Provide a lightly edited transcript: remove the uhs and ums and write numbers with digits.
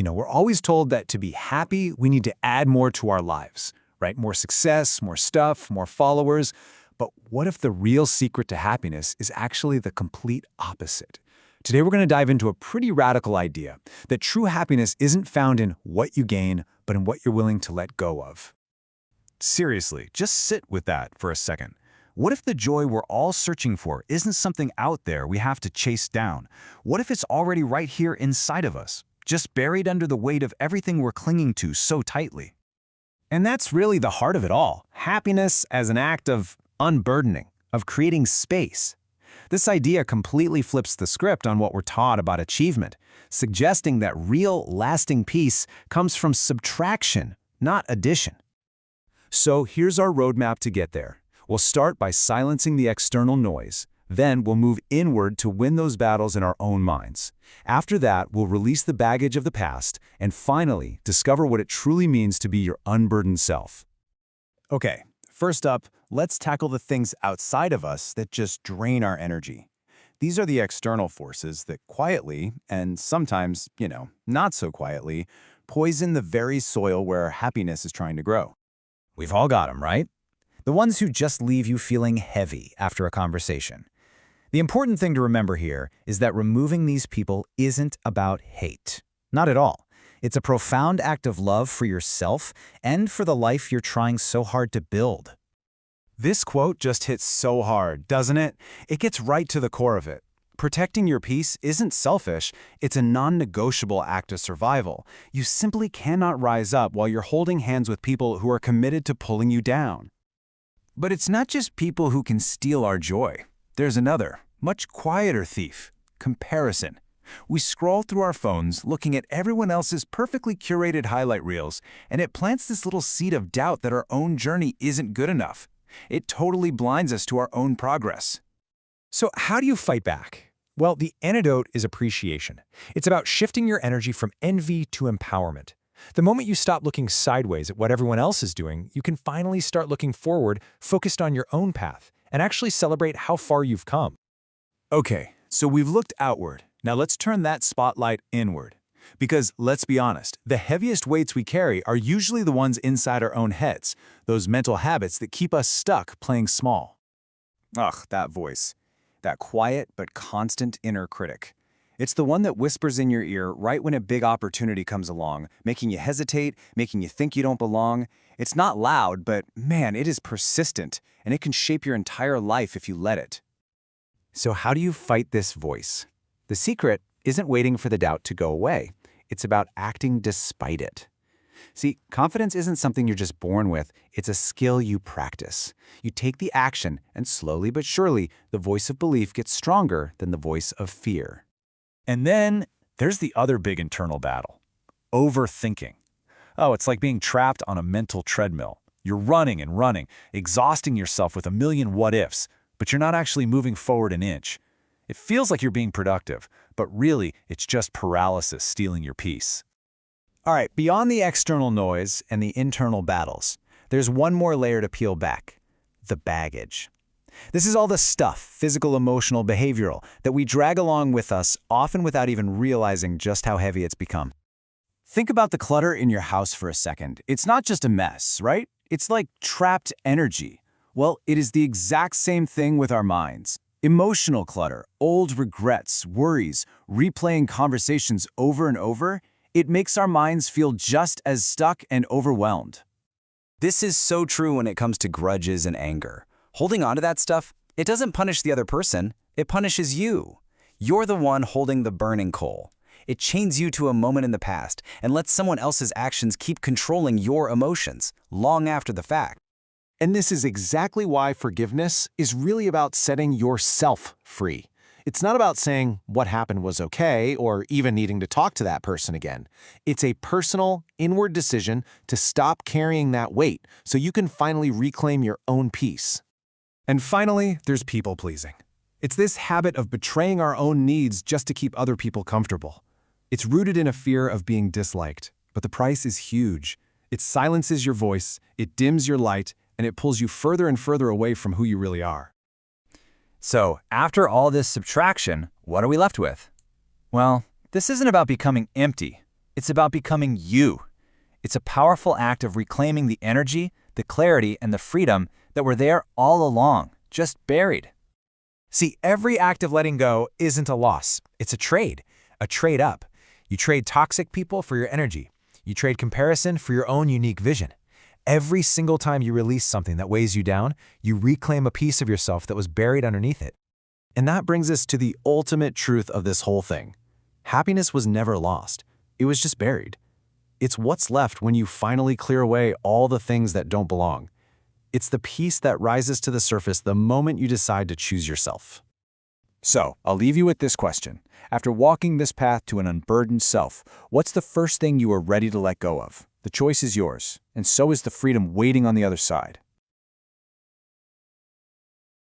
We're always told that to be happy, we need to add more to our lives, right? More success, more stuff, more followers. But what if the real secret to happiness is actually the complete opposite? Today, we're going to dive into a pretty radical idea that true happiness isn't found in what you gain, but in what you're willing to let go of. Seriously, just sit with that for a second. What if the joy we're all searching for isn't something out there we have to chase down? What if it's already right here inside of us, just buried under the weight of everything we're clinging to so tightly? And that's really the heart of it all. Happiness as an act of unburdening, of creating space. This idea completely flips the script on what we're taught about achievement, suggesting that real, lasting peace comes from subtraction, not addition. So here's our roadmap to get there. We'll start by silencing the external noise. Then we'll move inward to win those battles in our own minds. After that, we'll release the baggage of the past and finally discover what it truly means to be your unburdened self. Okay, first up, let's tackle the things outside of us that just drain our energy. These are the external forces that quietly, and sometimes, not so quietly, poison the very soil where happiness is trying to grow. We've all got them, right? The ones who just leave you feeling heavy after a conversation. The important thing to remember here is that removing these people isn't about hate. Not at all. It's a profound act of love for yourself and for the life you're trying so hard to build. This quote just hits so hard, doesn't it? It gets right to the core of it. Protecting your peace isn't selfish, it's a non-negotiable act of survival. You simply cannot rise up while you're holding hands with people who are committed to pulling you down. But it's not just people who can steal our joy. There's another, much quieter thief: comparison. We scroll through our phones looking at everyone else's perfectly curated highlight reels, and it plants this little seed of doubt that our own journey isn't good enough. It totally blinds us to our own progress. So how do you fight back? Well, the antidote is appreciation. It's about shifting your energy from envy to empowerment. The moment you stop looking sideways at what everyone else is doing, you can finally start looking forward, focused on your own path, and actually celebrate how far you've come. Okay, so we've looked outward. Now let's turn that spotlight inward. Because let's be honest, the heaviest weights we carry are usually the ones inside our own heads, those mental habits that keep us stuck playing small. Ugh, that voice. That quiet but constant inner critic. It's the one that whispers in your ear right when a big opportunity comes along, making you hesitate, making you think you don't belong. It's not loud, but man, it is persistent, and it can shape your entire life if you let it. So how do you fight this voice? The secret isn't waiting for the doubt to go away. It's about acting despite it. See, confidence isn't something you're just born with. It's a skill you practice. You take the action, and slowly but surely, the voice of belief gets stronger than the voice of fear. And then there's the other big internal battle: overthinking. Oh, it's like being trapped on a mental treadmill. You're running and running, exhausting yourself with a million what-ifs, but you're not actually moving forward an inch. It feels like you're being productive, but really, it's just paralysis stealing your peace. All right, beyond the external noise and the internal battles, there's one more layer to peel back: the baggage. This is all the stuff, physical, emotional, behavioral, that we drag along with us, often without even realizing just how heavy it's become. Think about the clutter in your house for a second. It's not just a mess, right? It's like trapped energy. Well, it is the exact same thing with our minds. Emotional clutter, old regrets, worries, replaying conversations over and over, it makes our minds feel just as stuck and overwhelmed. This is so true when it comes to grudges and anger. Holding on to that stuff, it doesn't punish the other person, it punishes you. You're the one holding the burning coal. It chains you to a moment in the past and lets someone else's actions keep controlling your emotions long after the fact. And this is exactly why forgiveness is really about setting yourself free. It's not about saying what happened was okay or even needing to talk to that person again. It's a personal, inward decision to stop carrying that weight so you can finally reclaim your own peace. And finally, there's people-pleasing. It's this habit of betraying our own needs just to keep other people comfortable. It's rooted in a fear of being disliked, but the price is huge. It silences your voice, it dims your light, and it pulls you further and further away from who you really are. So, after all this subtraction, what are we left with? Well, this isn't about becoming empty. It's about becoming you. It's a powerful act of reclaiming the energy, the clarity, and the freedom that were there all along, just buried. See, every act of letting go isn't a loss. It's a trade up. You trade toxic people for your energy. You trade comparison for your own unique vision. Every single time you release something that weighs you down, you reclaim a piece of yourself that was buried underneath it. And that brings us to the ultimate truth of this whole thing. Happiness was never lost. It was just buried. It's what's left when you finally clear away all the things that don't belong. It's the peace that rises to the surface the moment you decide to choose yourself. So, I'll leave you with this question. After walking this path to an unburdened self, what's the first thing you are ready to let go of? The choice is yours, and so is the freedom waiting on the other side.